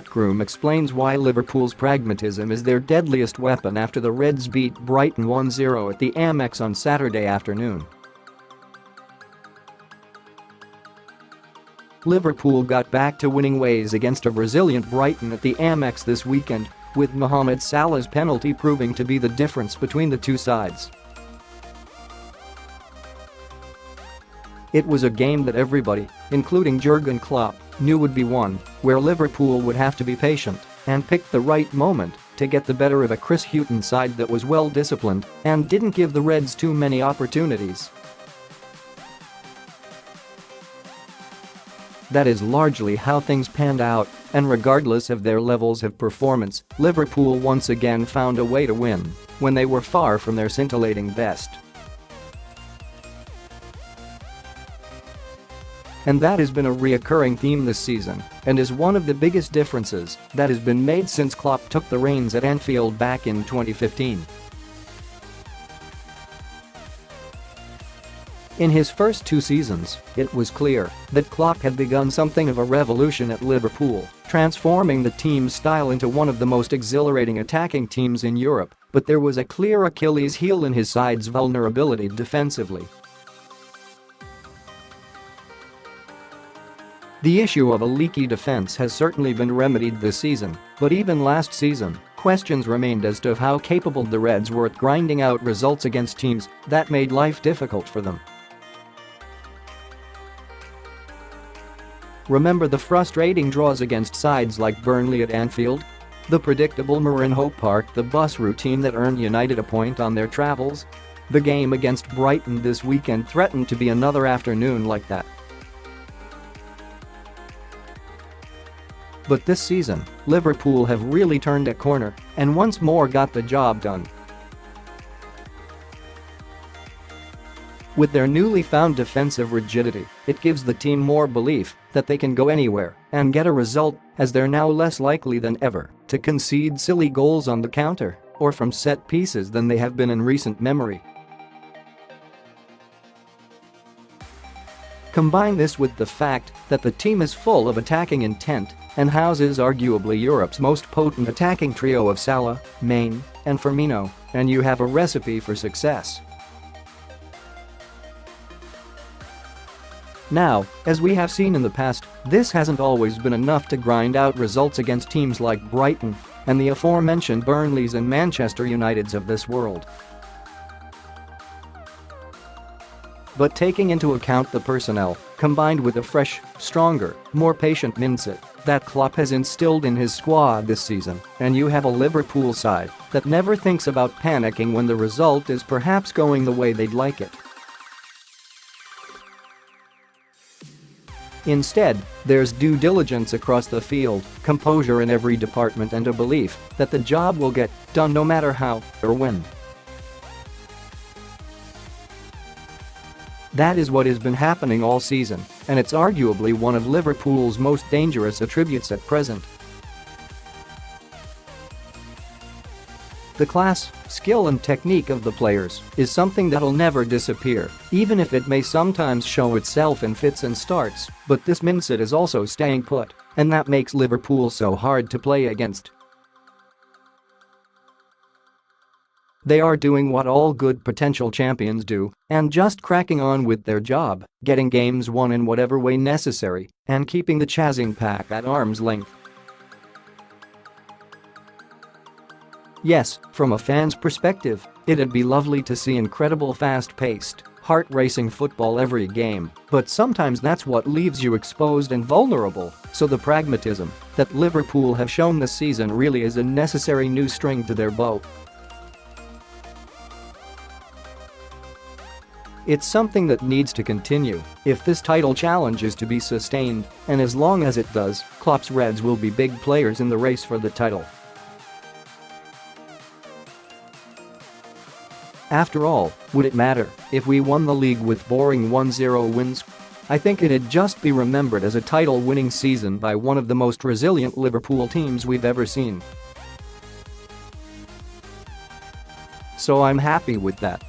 Groom explains why Liverpool's pragmatism is their deadliest weapon after the Reds beat Brighton 1-0 at the Amex on Saturday afternoon. Liverpool got back to winning ways against a resilient Brighton at the Amex this weekend, with Mohamed Salah's penalty proving to be the difference between the two sides. It was a game that everybody, including Jürgen Klopp, knew would be won, where Liverpool would have to be patient and pick the right moment to get the better of a Chris Hughton side that was well disciplined and didn't give the Reds too many opportunities. That is largely how things panned out, and regardless of their levels of performance, Liverpool once again found a way to win when they were far from their scintillating best. And that has been a reoccurring theme this season and is one of the biggest differences that has been made since Klopp took the reins at Anfield back in 2015. In his first 2 seasons, it was clear that Klopp had begun something of a revolution at Liverpool, transforming the team's style into one of the most exhilarating attacking teams in Europe, but there was a clear Achilles heel in his side's vulnerability defensively. The issue of a leaky defense has certainly been remedied this season, but even last season, questions remained as to how capable the Reds were at grinding out results against teams that made life difficult for them. Remember the frustrating draws against sides like Burnley at Anfield? The predictable Mourinho parked the bus routine that earned United a point on their travels? The game against Brighton this weekend threatened to be another afternoon like that. But this season, Liverpool have really turned a corner and once more got the job done. With their newly found defensive rigidity, it gives the team more belief that they can go anywhere and get a result, as they're now less likely than ever to concede silly goals on the counter or from set pieces than they have been in recent memory. Combine this with the fact that the team is full of attacking intent and houses arguably Europe's most potent attacking trio of Salah, Mané, and Firmino, and you have a recipe for success. Now, as we have seen in the past, this hasn't always been enough to grind out results against teams like Brighton and the aforementioned Burnleys and Manchester Uniteds of this world. But taking into account the personnel, combined with a fresh, stronger, more patient mindset that Klopp has instilled in his squad this season, and you have a Liverpool side that never thinks about panicking when the result is perhaps going the way they'd like it. Instead, there's due diligence across the field, composure in every department, and a belief that the job will get done no matter how or when. That is what has been happening all season, and it's arguably one of Liverpool's most dangerous attributes at present. The class, skill and technique of the players is something that'll never disappear, even if it may sometimes show itself in fits and starts, but this mindset is also staying put, and that makes Liverpool so hard to play against. They are doing what all good potential champions do and just cracking on with their job, getting games won in whatever way necessary, and keeping the chasing pack at arm's length. Yes, from a fan's perspective, it'd be lovely to see incredible fast-paced, heart-racing football every game, but sometimes that's what leaves you exposed and vulnerable, so the pragmatism that Liverpool have shown this season really is a necessary new string to their bow. It's something that needs to continue if this title challenge is to be sustained, and as long as it does, Klopp's Reds will be big players in the race for the title. After all, would it matter if we won the league with boring 1-0 wins? I think it'd just be remembered as a title-winning season by one of the most resilient Liverpool teams we've ever seen. So I'm happy with that.